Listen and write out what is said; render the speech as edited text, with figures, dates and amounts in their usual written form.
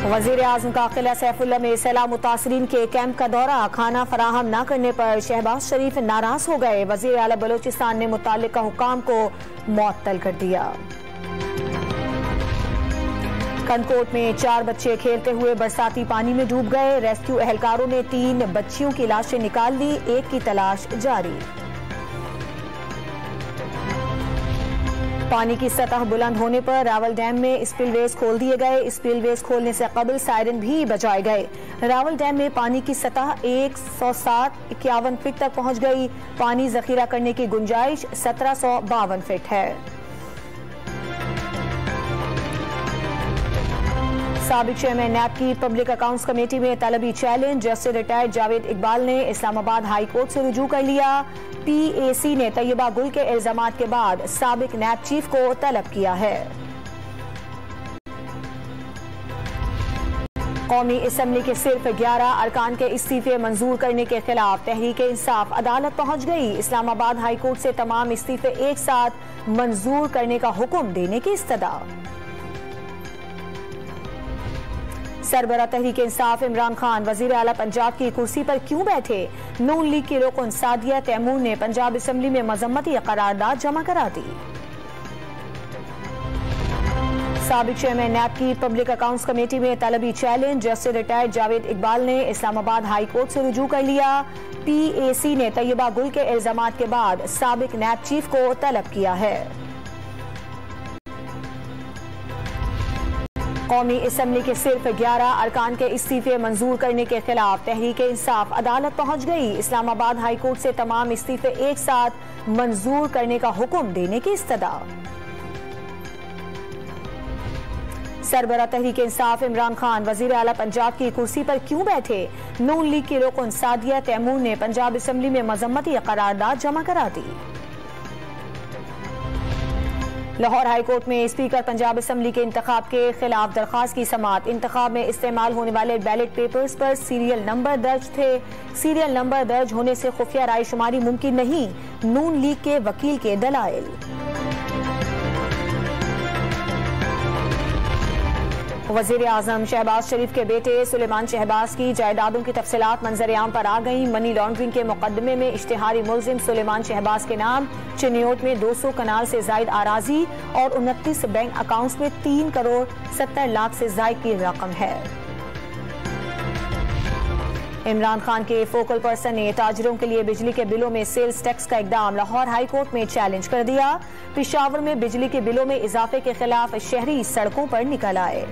वज़ीर-ए-आज़म का किला सैफुल्ला में सैलाब मुतासरीन के कैंप का दौरा, खाना फराहम न करने पर शहबाज शरीफ नाराज हो गए। वज़ीर आला बलोचिस्तान ने मुताल्लिका हुकाम को मुअत्तल कर दिया। कनकोट में 4 बच्चे खेलते हुए बरसाती पानी में डूब गए। रेस्क्यू एहलकारों ने 3 बच्चियों की लाशें निकाल ली, एक की तलाश जारी। पानी की सतह बुलंद होने पर रावल डैम में स्पिलवेज खोल दिए गए। स्पिलवेज खोलने से कबल सायरन भी बजाए गए। रावल डैम में पानी की सतह 107-51 फीट तक पहुंच गई। पानी जखीरा करने की गुंजाइश 1752 फीट है। साबिक चेयरमैन नैब की पब्लिक अकाउंट्स कमेटी में तलबी challenge. Justice retired Javed Iqbal ने इस्लामाबाद हाई कोर्ट से रुजू कर लिया। पीएसी ने तैयबा गुल के इल्जामात के बाद साबिक नैब चीफ को तलब किया है। कौमी असम्बली के सिर्फ 11 अरकान के इस्तीफे मंजूर करने के खिलाफ तहरीक इंसाफ अदालत पहुंच गई। इस्लामाबाद हाई कोर्ट से तमाम इस्तीफे एक साथ मंजूर करने का हुक्म देने की इस्तदा। सरबरा तहरीक इंसाफ इमरान खान वजीर आला पंजाब की कुर्सी पर क्यों बैठे? नून लीग की रुकन सादिया तैमूर ने पंजाब असम्बली में मजम्मती करारदाद जमा करा दी। साबिक चेयरमैन नैब की पब्लिक अकाउंट्स कमेटी में तलबी challenge. Justice retired Javed Iqbal ने इस्लामाबाद हाई कोर्ट से रुजू कर लिया। पीएसी ने तैयबा गुल के इल्जामात के बाद साबिक नैब चीफ को तलब किया है। कौमी असम्बली के सिर्फ 11 अरकान के इस्तीफे मंजूर करने के खिलाफ तहरीक इंसाफ अदालत पहुंच गई। इस्लामाबाद हाई कोर्ट से तमाम इस्तीफे एक साथ मंजूर करने का हुक्म देने की इस्तदा। सरबरा तहरीक इंसाफ इमरान खान वजीर आला पंजाब की कुर्सी पर क्यों बैठे? नून लीग की रुकन सादिया तैमूर ने पंजाब असम्बली में मजम्मती करारदाद जमा करा दी। लाहौर हाई कोर्ट में स्पीकर पंजाब असम्बली के इंतखाब के खिलाफ दरखास्त की समाअत। इंतखाब में इस्तेमाल होने वाले बैलेट पेपर्स पर सीरियल नंबर दर्ज थे। सीरियल नंबर दर्ज होने से खुफिया राय शुमारी मुमकिन नहीं, नून लीग के वकील के दलाइल। वजीर आजम शहबाज शरीफ के बेटे सुलेमान शहबाज की जायदादों की तफसीलात मंजर-ए-आम पर आ गई। मनी लॉन्ड्रिंग के मुकदमे में इश्तिहारी मुलजिम सुलेमान शहबाज के नाम चिन्योट में 200 कनाल से जायद आराजी और 29 बैंक अकाउंट्स में 3 करोड़ 70 लाख से जायद की रकम है। इमरान खान के फोकल पर्सन ने ताजिरों के लिए बिजली के बिलों में सेल्स टैक्स का इकदाम लाहौर हाई कोर्ट में चैलेंज कर दिया। पेशावर में बिजली के बिलों में इजाफे के खिलाफ शहरी सड़कों पर निकल आए।